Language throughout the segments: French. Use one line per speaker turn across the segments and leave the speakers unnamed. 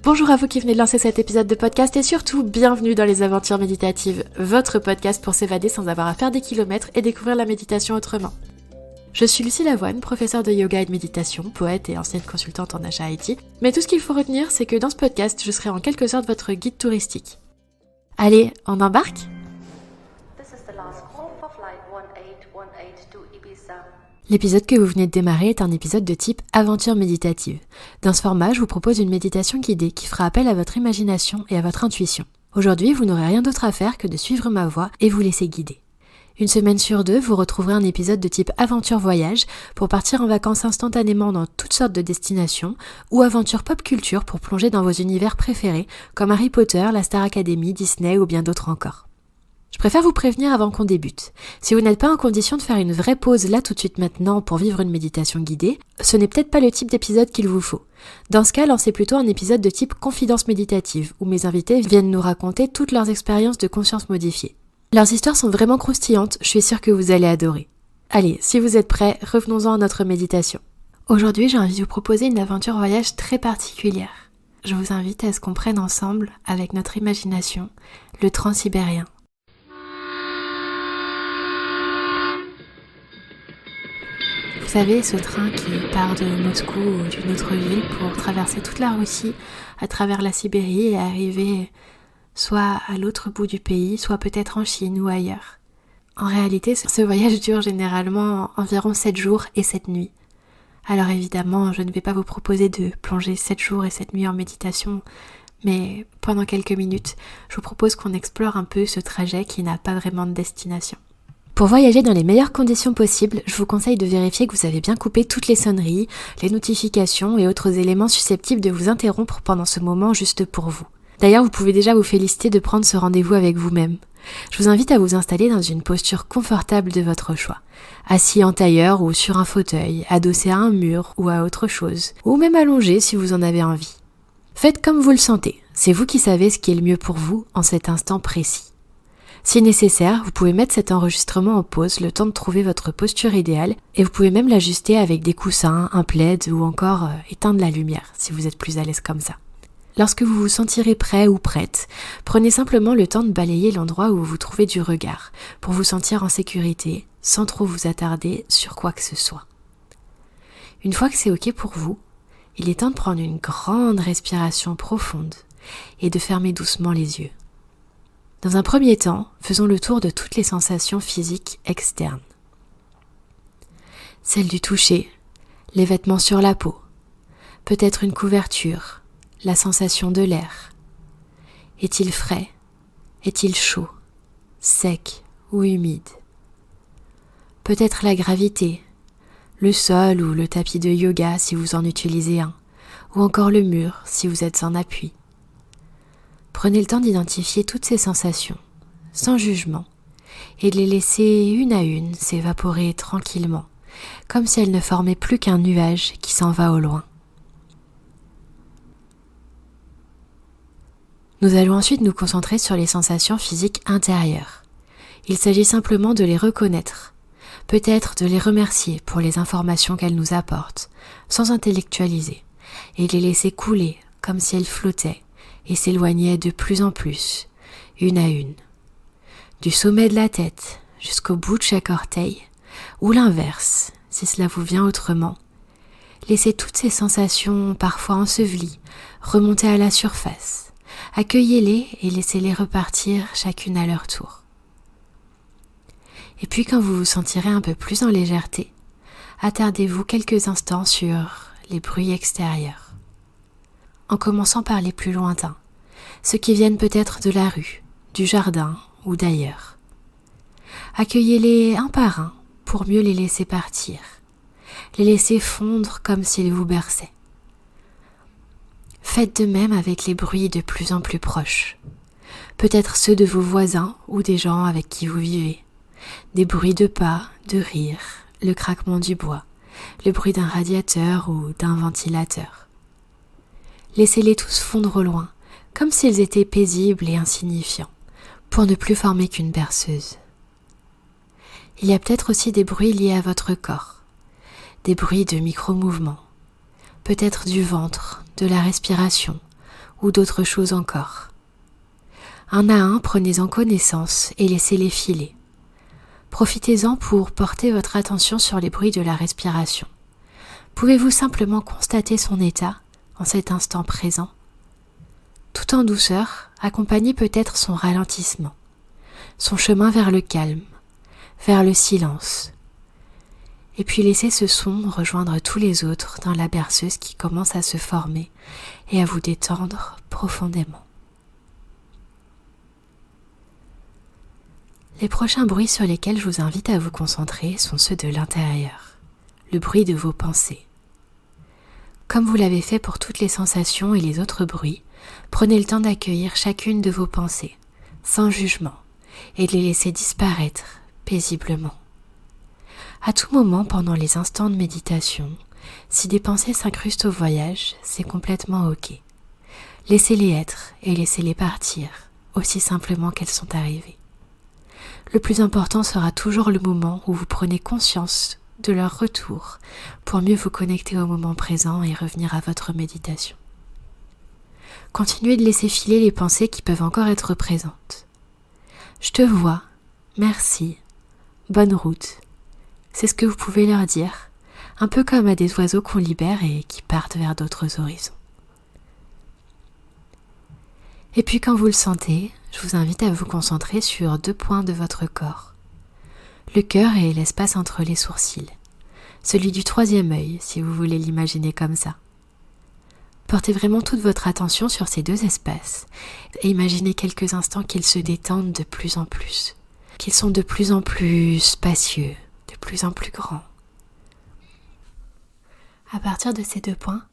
Bonjour à vous qui venez de lancer cet épisode de podcast et surtout bienvenue dans les Aventures Méditatives, votre podcast pour s'évader sans avoir à faire des kilomètres et découvrir la méditation autrement. Je suis Lucie Lavoine, professeure de yoga et de méditation, poète et ancienne consultante en achat IT, mais tout ce qu'il faut retenir c'est que dans ce podcast je serai en quelque sorte votre guide touristique. Allez, on embarque ? L'épisode que vous venez de démarrer est un épisode de type aventure méditative. Dans ce format, je vous propose une méditation guidée qui fera appel à votre imagination et à votre intuition. Aujourd'hui, vous n'aurez rien d'autre à faire que de suivre ma voix et vous laisser guider. Une semaine sur deux, vous retrouverez un épisode de type aventure voyage pour partir en vacances instantanément dans toutes sortes de destinations ou aventure pop culture pour plonger dans vos univers préférés comme Harry Potter, la Star Academy, Disney ou bien d'autres encore. Je préfère vous prévenir avant qu'on débute. Si vous n'êtes pas en condition de faire une vraie pause là tout de suite maintenant pour vivre une méditation guidée, ce n'est peut-être pas le type d'épisode qu'il vous faut. Dans ce cas, lancez plutôt un épisode de type confidence méditative, où mes invités viennent nous raconter toutes leurs expériences de conscience modifiée. Leurs histoires sont vraiment croustillantes, je suis sûre que vous allez adorer. Allez, si vous êtes prêts, revenons-en à notre méditation. Aujourd'hui, j'ai envie de vous proposer une aventure voyage très particulière. Je vous invite à ce qu'on prenne ensemble, avec notre imagination, le Transsibérien. Vous savez, ce train qui part de Moscou ou d'une autre ville pour traverser toute la Russie à travers la Sibérie et arriver soit à l'autre bout du pays, soit peut-être en Chine ou ailleurs. En réalité, ce voyage dure généralement environ 7 jours et 7 nuits. Alors évidemment, je ne vais pas vous proposer de plonger 7 jours et 7 nuits en méditation, mais pendant quelques minutes, je vous propose qu'on explore un peu ce trajet qui n'a pas vraiment de destination. Pour voyager dans les meilleures conditions possibles, je vous conseille de vérifier que vous avez bien coupé toutes les sonneries, les notifications et autres éléments susceptibles de vous interrompre pendant ce moment juste pour vous. D'ailleurs, vous pouvez déjà vous féliciter de prendre ce rendez-vous avec vous-même. Je vous invite à vous installer dans une posture confortable de votre choix. Assis en tailleur ou sur un fauteuil, adossé à un mur ou à autre chose, ou même allongé si vous en avez envie. Faites comme vous le sentez, c'est vous qui savez ce qui est le mieux pour vous en cet instant précis. Si nécessaire, vous pouvez mettre cet enregistrement en pause le temps de trouver votre posture idéale et vous pouvez même l'ajuster avec des coussins, un plaid ou encore éteindre la lumière si vous êtes plus à l'aise comme ça. Lorsque vous vous sentirez prêt ou prête, prenez simplement le temps de balayer l'endroit où vous vous trouvez du regard pour vous sentir en sécurité sans trop vous attarder sur quoi que ce soit. Une fois que c'est OK pour vous, il est temps de prendre une grande respiration profonde et de fermer doucement les yeux. Dans un premier temps, faisons le tour de toutes les sensations physiques externes. Celles du toucher, les vêtements sur la peau, peut-être une couverture, la sensation de l'air. Est-il frais? Est-il chaud? Sec ou humide? Peut-être la gravité, le sol ou le tapis de yoga si vous en utilisez un, ou encore le mur si vous êtes en appui. Prenez le temps d'identifier toutes ces sensations, sans jugement, et de les laisser une à une s'évaporer tranquillement, comme si elles ne formaient plus qu'un nuage qui s'en va au loin. Nous allons ensuite nous concentrer sur les sensations physiques intérieures. Il s'agit simplement de les reconnaître, peut-être de les remercier pour les informations qu'elles nous apportent, sans intellectualiser, et de les laisser couler comme si elles flottaient, et s'éloignait de plus en plus, une à une, du sommet de la tête jusqu'au bout de chaque orteil, ou l'inverse, si cela vous vient autrement. Laissez toutes ces sensations parfois ensevelies remonter à la surface, accueillez-les et laissez-les repartir chacune à leur tour. Et puis quand vous vous sentirez un peu plus en légèreté, attardez-vous quelques instants sur les bruits extérieurs. En commençant par les plus lointains, ceux qui viennent peut-être de la rue, du jardin ou d'ailleurs. Accueillez-les un par un pour mieux les laisser partir, les laisser fondre comme s'ils vous berçaient. Faites de même avec les bruits de plus en plus proches, peut-être ceux de vos voisins ou des gens avec qui vous vivez, des bruits de pas, de rires, le craquement du bois, le bruit d'un radiateur ou d'un ventilateur. Laissez-les tous fondre au loin, comme s'ils étaient paisibles et insignifiants, pour ne plus former qu'une berceuse. Il y a peut-être aussi des bruits liés à votre corps, des bruits de micro-mouvements, peut-être du ventre, de la respiration, ou d'autres choses encore. Un à un, prenez-en connaissance et laissez-les filer. Profitez-en pour porter votre attention sur les bruits de la respiration. Pouvez-vous simplement constater son état en cet instant présent? Tout en douceur, accompagnez peut-être son ralentissement, son chemin vers le calme, vers le silence. Et puis laissez ce son rejoindre tous les autres dans la berceuse qui commence à se former et à vous détendre profondément. Les prochains bruits sur lesquels je vous invite à vous concentrer sont ceux de l'intérieur, le bruit de vos pensées. Comme vous l'avez fait pour toutes les sensations et les autres bruits, prenez le temps d'accueillir chacune de vos pensées, sans jugement, et de les laisser disparaître paisiblement. À tout moment pendant les instants de méditation, si des pensées s'incrustent au voyage, c'est complètement ok. Laissez-les être et laissez-les partir, aussi simplement qu'elles sont arrivées. Le plus important sera toujours le moment où vous prenez conscience de leur retour pour mieux vous connecter au moment présent et revenir à votre méditation. Continuez de laisser filer les pensées qui peuvent encore être présentes. Je te vois, merci, bonne route. C'est ce que vous pouvez leur dire, un peu comme à des oiseaux qu'on libère et qui partent vers d'autres horizons. Et puis quand vous le sentez, je vous invite à vous concentrer sur 2 points de votre corps. Le cœur et l'espace entre les sourcils, celui du 3e œil si vous voulez l'imaginer comme ça. Portez vraiment toute votre attention sur ces 2 espaces et imaginez quelques instants qu'ils se détendent de plus en plus, qu'ils sont de plus en plus spacieux, de plus en plus grands. À partir de ces 2 points,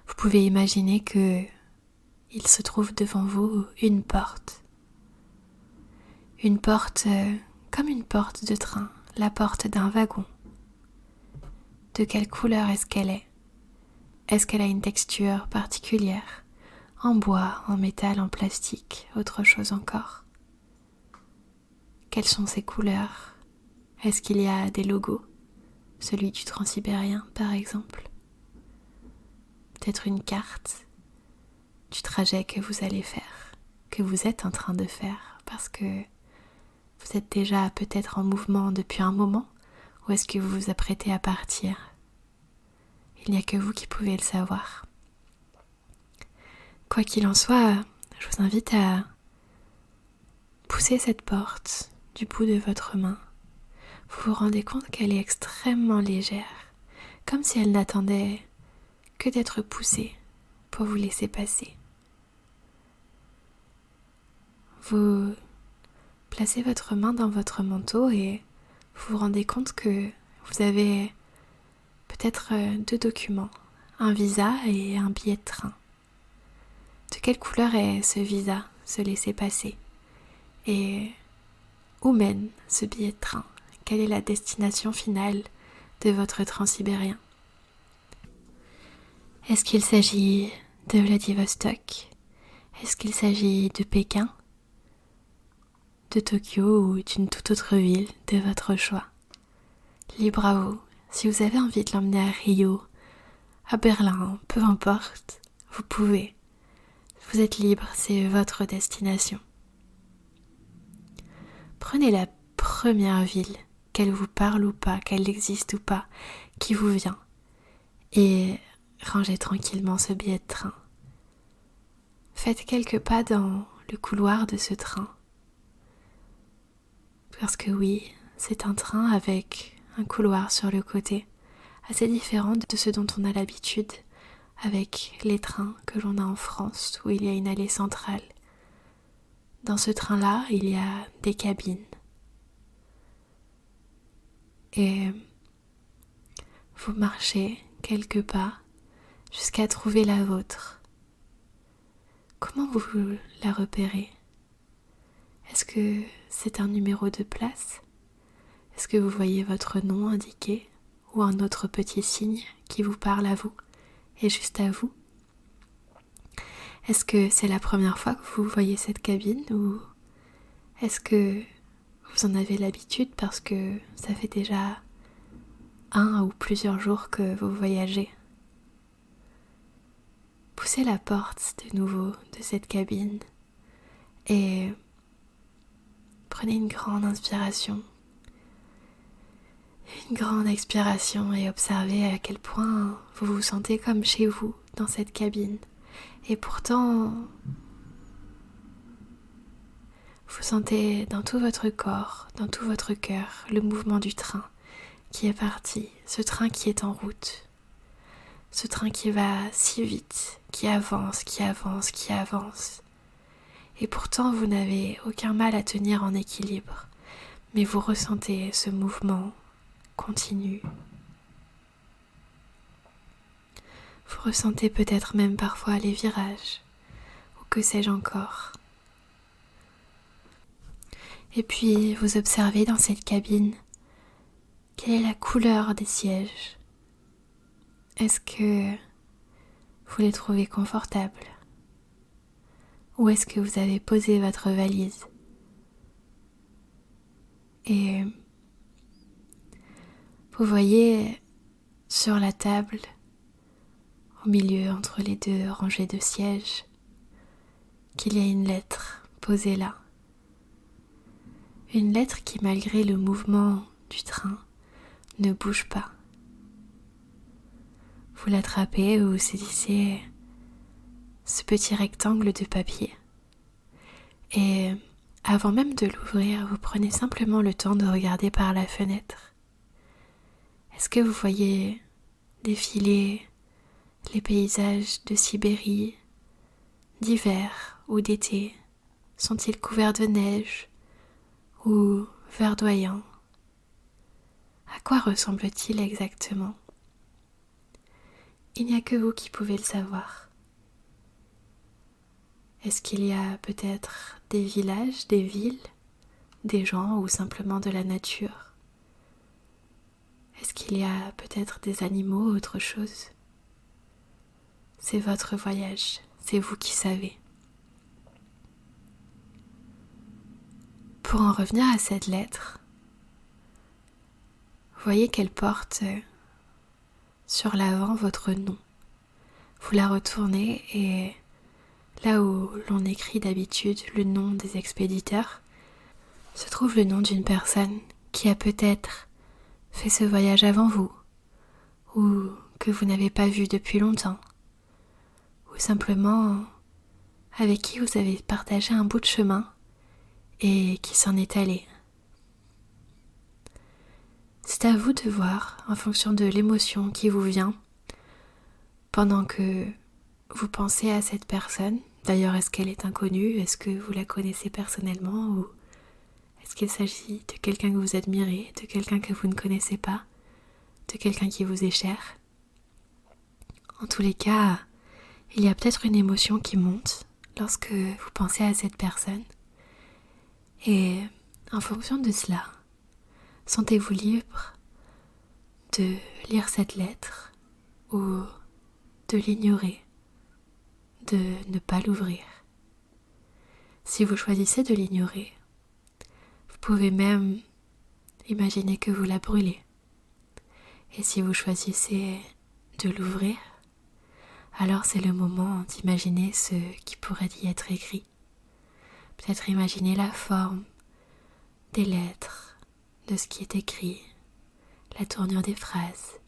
vous pouvez imaginer que il se trouve devant vous une porte. Une porte comme une porte de train, la porte d'un wagon. De quelle couleur est-ce qu'elle est? Est-ce qu'elle a une texture particulière? En bois, en métal, en plastique, autre chose encore? Quelles sont ses couleurs? Est-ce qu'il y a des logos? Celui du Transsibérien, par exemple. Peut-être une carte du trajet que vous allez faire, que vous êtes en train de faire, parce que vous êtes déjà peut-être en mouvement depuis un moment, ou est-ce que vous vous apprêtez à partir? Il n'y a que vous qui pouvez le savoir. Quoi qu'il en soit, je vous invite à pousser cette porte du bout de votre main. Vous vous rendez compte qu'elle est extrêmement légère, comme si elle n'attendait que d'être poussée pour vous laisser passer. Vous placez votre main dans votre manteau et vous vous rendez compte que vous avez peut-être 2 documents, un visa et un billet de train. De quelle couleur est ce visa, ce laissez-passer? Et où mène ce billet de train? Quelle est la destination finale de votre Transsibérien? Est-ce qu'il s'agit de Vladivostok? Est-ce qu'il s'agit de Pékin? De Tokyo ou d'une toute autre ville de votre choix? Libre à vous. Si vous avez envie de l'emmener à Rio, à Berlin, peu importe, vous pouvez. Vous êtes libre, c'est votre destination. Prenez la première ville, qu'elle vous parle ou pas, qu'elle existe ou pas, qui vous vient, et rangez tranquillement ce billet de train. Faites quelques pas dans le couloir de ce train. Parce que oui, c'est un train avec un couloir sur le côté, assez différent de ce dont on a l'habitude avec les trains que l'on a en France, où il y a une allée centrale. Dans ce train-là, il y a des cabines. Et vous marchez quelques pas jusqu'à trouver la vôtre. Comment vous la repérez? Est-ce que c'est un numéro de place? Est-ce que vous voyez votre nom indiqué ou un autre petit signe qui vous parle à vous et juste à vous? Est-ce que c'est la première fois que vous voyez cette cabine ou est-ce que vous en avez l'habitude parce que ça fait déjà 1 ou plusieurs jours que vous voyagez? poussez la porte de nouveau de cette cabine et prenez une grande inspiration, une grande expiration et observez à quel point vous vous sentez comme chez vous dans cette cabine. Et pourtant, vous sentez dans tout votre corps, dans tout votre cœur, le mouvement du train qui est parti, ce train qui est en route, ce train qui va si vite, qui avance, qui avance, qui avance. Et pourtant, vous n'avez aucun mal à tenir en équilibre, mais vous ressentez ce mouvement continu. Vous ressentez peut-être même parfois les virages, ou que sais-je encore. Et puis, vous observez dans cette cabine, quelle est la couleur des sièges? Est-ce que vous les trouvez confortables? Ou est-ce que vous avez posé votre valise? Et vous voyez sur la table, au milieu entre les deux rangées de sièges, qu'il y a une lettre posée là. Une lettre qui, malgré le mouvement du train, ne bouge pas. Vous l'attrapez ou vous saisissez ce petit rectangle de papier. Et avant même de l'ouvrir, vous prenez simplement le temps de regarder par la fenêtre. Est-ce que vous voyez défiler les paysages de Sibérie, d'hiver ou d'été? Sont-ils couverts de neige ou verdoyants? À quoi ressemble-t-il exactement? Il n'y a que vous qui pouvez le savoir. Est-ce qu'il y a peut-être des villages, des villes, des gens ou simplement de la nature? Est-ce qu'il y a peut-être des animaux ou autre chose? C'est votre voyage, c'est vous qui savez. Pour en revenir à cette lettre, voyez qu'elle porte sur l'avant votre nom. Vous la retournez et là où l'on écrit d'habitude le nom des expéditeurs, se trouve le nom d'une personne qui a peut-être fait ce voyage avant vous, ou que vous n'avez pas vu depuis longtemps, ou simplement avec qui vous avez partagé un bout de chemin et qui s'en est allé. C'est à vous de voir, en fonction de l'émotion qui vous vient, pendant que vous pensez à cette personne. D'ailleurs, est-ce qu'elle est inconnue? Est-ce que vous la connaissez personnellement? Ou est-ce qu'il s'agit de quelqu'un que vous admirez, de quelqu'un que vous ne connaissez pas, de quelqu'un qui vous est cher? En tous les cas, il y a peut-être une émotion qui monte lorsque vous pensez à cette personne. Et en fonction de cela, sentez-vous libre de lire cette lettre ou de l'ignorer, de ne pas l'ouvrir. Si vous choisissez de l'ignorer, vous pouvez même imaginer que vous la brûlez. Et si vous choisissez de l'ouvrir, alors c'est le moment d'imaginer ce qui pourrait y être écrit. Peut-être imaginer la forme des lettres, de ce qui est écrit, la tournure des phrases,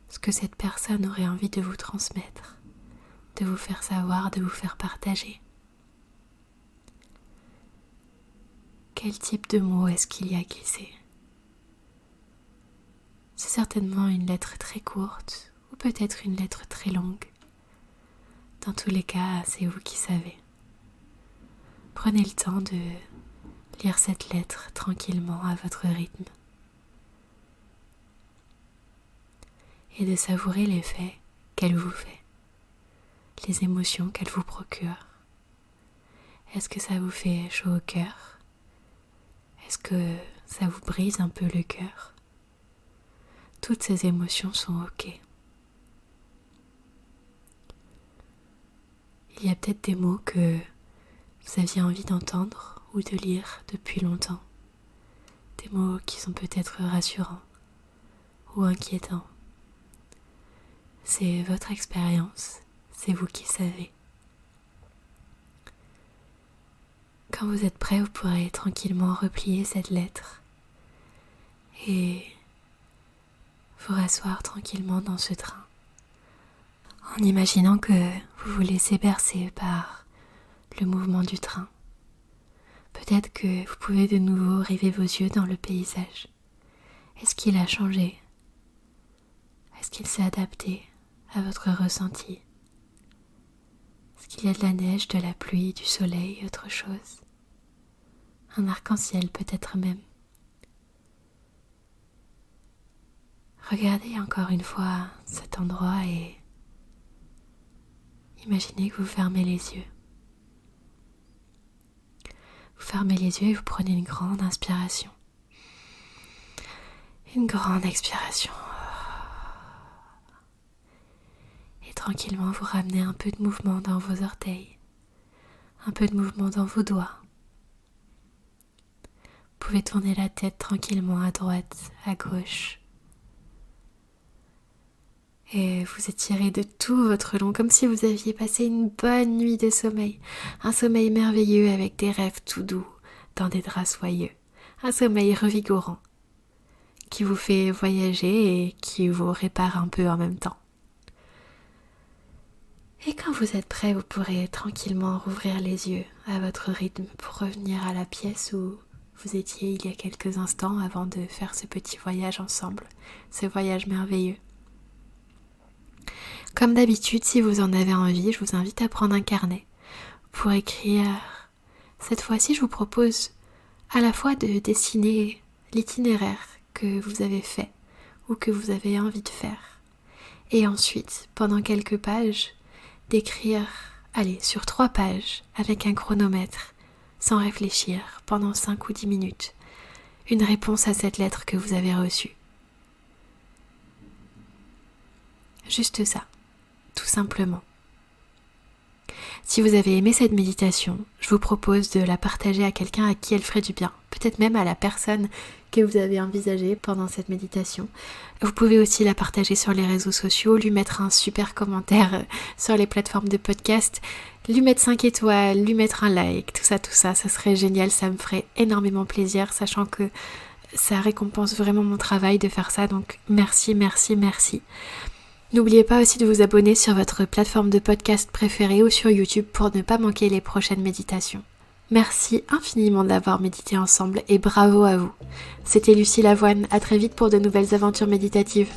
ce que cette personne aurait envie de vous transmettre, de vous faire savoir, de vous faire partager. Quel type de mots est-ce qu'il y a glissé? C'est certainement une lettre très courte ou peut-être une lettre très longue. Dans tous les cas, c'est vous qui savez. Prenez le temps de lire cette lettre tranquillement à votre rythme et de savourer l'effet qu'elle vous fait, les émotions qu'elle vous procure. Est-ce que ça vous fait chaud au cœur? Est-ce que ça vous brise un peu le cœur? Toutes ces émotions sont ok. Il y a peut-être des mots que vous aviez envie d'entendre ou de lire depuis longtemps. Des mots qui sont peut-être rassurants ou inquiétants. C'est votre expérience, c'est vous qui savez. Quand vous êtes prêt, vous pourrez tranquillement replier cette lettre et vous rasseoir tranquillement dans ce train, en imaginant que vous vous laissez bercer par le mouvement du train. Peut-être que vous pouvez de nouveau river vos yeux dans le paysage. Est-ce qu'il a changé? Est-ce qu'il s'est adapté à votre ressenti? Est-ce qu'il y a de la neige, de la pluie, du soleil, autre chose? Un arc-en-ciel peut-être même. Regardez encore une fois cet endroit et imaginez que vous fermez les yeux. Vous fermez les yeux et vous prenez une grande inspiration. Une grande expiration. Et tranquillement vous ramenez un peu de mouvement dans vos orteils. Un peu de mouvement dans vos doigts. Vous pouvez tourner la tête tranquillement à droite, à gauche. Et vous étirez de tout votre long, comme si vous aviez passé une bonne nuit de sommeil. Un sommeil merveilleux avec des rêves tout doux, dans des draps soyeux. Un sommeil revigorant, qui vous fait voyager et qui vous répare un peu en même temps. Et quand vous êtes prêt, vous pourrez tranquillement rouvrir les yeux à votre rythme pour revenir à la pièce où vous étiez il y a quelques instants avant de faire ce petit voyage ensemble, ce voyage merveilleux. Comme d'habitude, si vous en avez envie, je vous invite à prendre un carnet pour écrire. Cette fois-ci, je vous propose à la fois de dessiner l'itinéraire que vous avez fait ou que vous avez envie de faire. Et ensuite, pendant quelques pages, d'écrire, sur 3 pages, avec un chronomètre, sans réfléchir, pendant 5 ou 10 minutes, une réponse à cette lettre que vous avez reçue. Juste ça. Tout simplement. Si vous avez aimé cette méditation, je vous propose de la partager à quelqu'un à qui elle ferait du bien, peut-être même à la personne que vous avez envisagée pendant cette méditation. Vous pouvez aussi la partager sur les réseaux sociaux, lui mettre un super commentaire sur les plateformes de podcast, lui mettre 5 étoiles, lui mettre un like, tout ça, ça serait génial, ça me ferait énormément plaisir, sachant que ça récompense vraiment mon travail de faire ça, donc merci. N'oubliez pas aussi de vous abonner sur votre plateforme de podcast préférée ou sur YouTube pour ne pas manquer les prochaines méditations. Merci infiniment d'avoir médité ensemble et bravo à vous. C'était Lucie Lavoine, à très vite pour de nouvelles aventures méditatives.